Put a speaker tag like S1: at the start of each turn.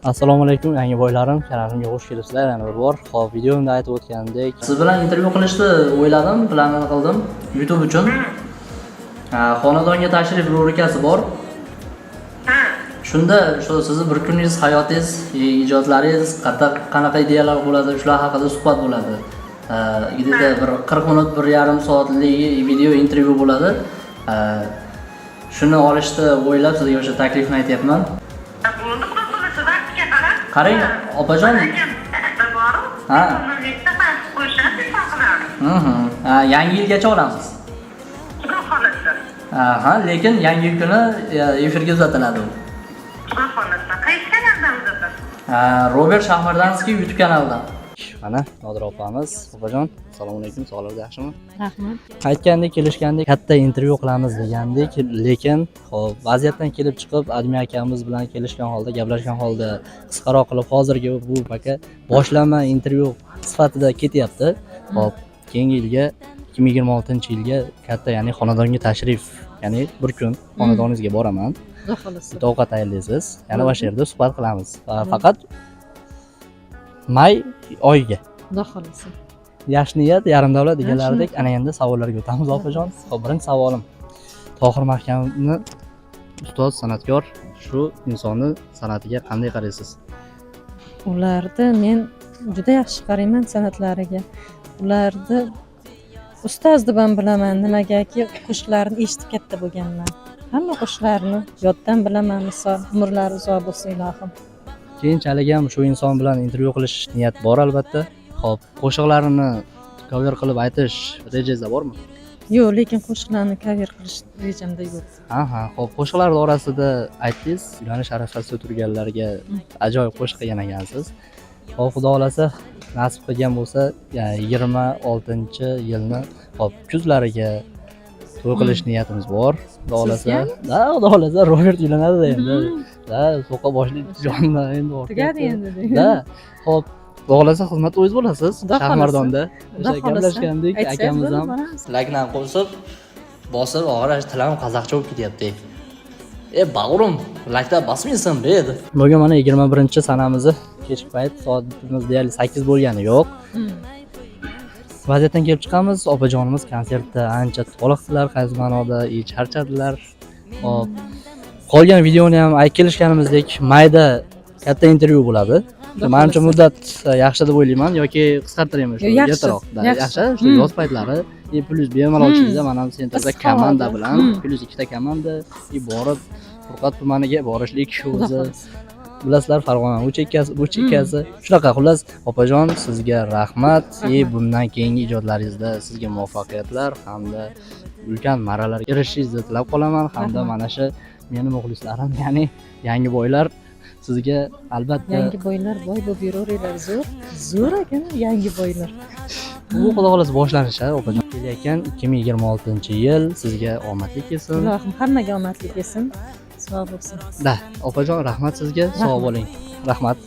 S1: Assalomu alaykum yangi boylarim, kanalimga xush kelibsizlar yana bir bor. Xo'p, videomda aytib o'tganidek, siz bilan intervyu qilishni o'yladim, plan qildim YouTube uchun. Xonadonga tashrif rubrikasi bor. Shunda shu sizning bir kuningiz, hayotingiz, ijodlaringiz, qanaqa ideyalar bo'ladi, shular haqida suhbat bo'ladi. Gidida bir 40 minut, 1,5 soatlik video intervyu bo'ladi. Shuni olishni o'ylab sizga o'sha taklifni aytyapman. Qarang, opajon. Ha. Yangi yilgacha olamiz. Aha, lekin yangi yil kuni efirga uzatiladi.
S2: Qaysi kanaldan uzatasiz?
S1: Robert Shahmardanskiy YouTube kanalidan. Mana Nodir opamiz, opajon, assalomu alaykum, sog'lig'ingiz yaxshimi?
S3: Rahmat.
S1: Aytgandek, kelishgandek, katta intervyu qilamiz degandik, lekin hop, vaziyatdan kelib chiqib, Admi akamiz bilan kelishgan holda, gaplashgan holda qisqaroq qilib hozirgi bu paka boshlama intervyu sifatida ketyapti. Hop, keyingi yilga 2026-yilga katta, ya'ni xonadonga tashrif, ya'ni bir kun xonadoningizga boraman.
S3: Xudo xolasa.
S1: Ovqat tayyorlaysiz. Yana o'sha yerda suhbat qilamiz. Faqat may oyiga.
S3: Xudo xolasa.
S1: Yaxshi niyat, yarim davlat deganlaridek, ana endi savollarga o'tamiz opajon. Xo'p, birinchi savolim. Tohir Mahkamni ustoz, san'atkor, shu insonni san'atiga qanday qaraysiz?
S3: Ularni men juda yaxshi qarayman san'atlariga. Ularni ustoz deb ham bilaman, nimagaki qo'shiqlarini eshitib katta bo'lganman. Hamma qo'shiqlarini yoddan bilaman, misol umrlari uzoq bo'lsin ilohim.
S1: Keyinchalik ham shu inson bilan intervyu qilish niyat bor albatta. Xo'p, qo'shiqlarini cover qilib aytish rejangizda bormi?
S3: Yo'q, lekin qo'shiqlarni cover qilish rejamda yo'q.
S1: Aha, xo'p, qo'shiqlar orasida aytdingiz, uylanish arafasida turganlarga ajoyib qo'shiq qilgan ekansiz. Xo'p, xudo xolasa nasib qilgan bo'lsa, 26-yilni xo'p, kuzlariga to'y qilish niyatimiz bor. Xudo xolasa, xudo xolasa Robert uylanadi endi. So'qa boshli jonni endi
S3: Tugadi endi.
S1: Xo'p, xudo xolasa xizmatda o'zingiz bo'lasiz. Shahmardonda.
S3: Xudo xolasa.
S1: Gaplashgandik, akamiz ham
S3: boramiz.
S1: lakdan qo'sib, bosib, og'ir tilam qozoqcha bo'lib ketyapti. Bag'rim, lakda bosmaysan dedi. Bugun mana 21-sanamizni kechki payt soatimiz deyarli 8 bo'lgani yo'q. Vaziyatdan kelib chiqamiz, opajonimiz konsertda ancha toliqdilar, qaysi ma'noda charchadilar. Hop. Qolgan videoni ham kelishganimizdek mayda katta intervyu bo'ladi. Menimcha muddat yaxshi deb o'ylayman yoki qisqartiraymi shu ertaroq. Yaxshi, shu yoz paytlari plus bemalol chiqsa, mana bu sentrda komanda bilan plus 2 ta komanda borib Furqat tumaniga borishlik o'zi. Bilasizlar, Farg'ona bu chekkasi. Shunaqa, xullas, opajon, sizga rahmat. Bundan keyingi ijodlaringizda sizga muvaffaqiyatlar hamda ulkan marralarga erishishingizni tilab qolaman. Hamda mana shu meni muxlislarim, ya'ni yangi boylar sizga albatta
S3: Yangi boylar boy bo'lib yuraveringlar, zo'r ekan yangi boylar.
S1: Bu xudo xolasa boshlanishi, opajon. Kelayotgan 2026-yil sizga omadli kelsin.
S3: Ilohim hammaga omadli kelsin. Sog' bo'lsin.
S1: Opajon, rahmat sizga, sog' bo'ling. Rahmat.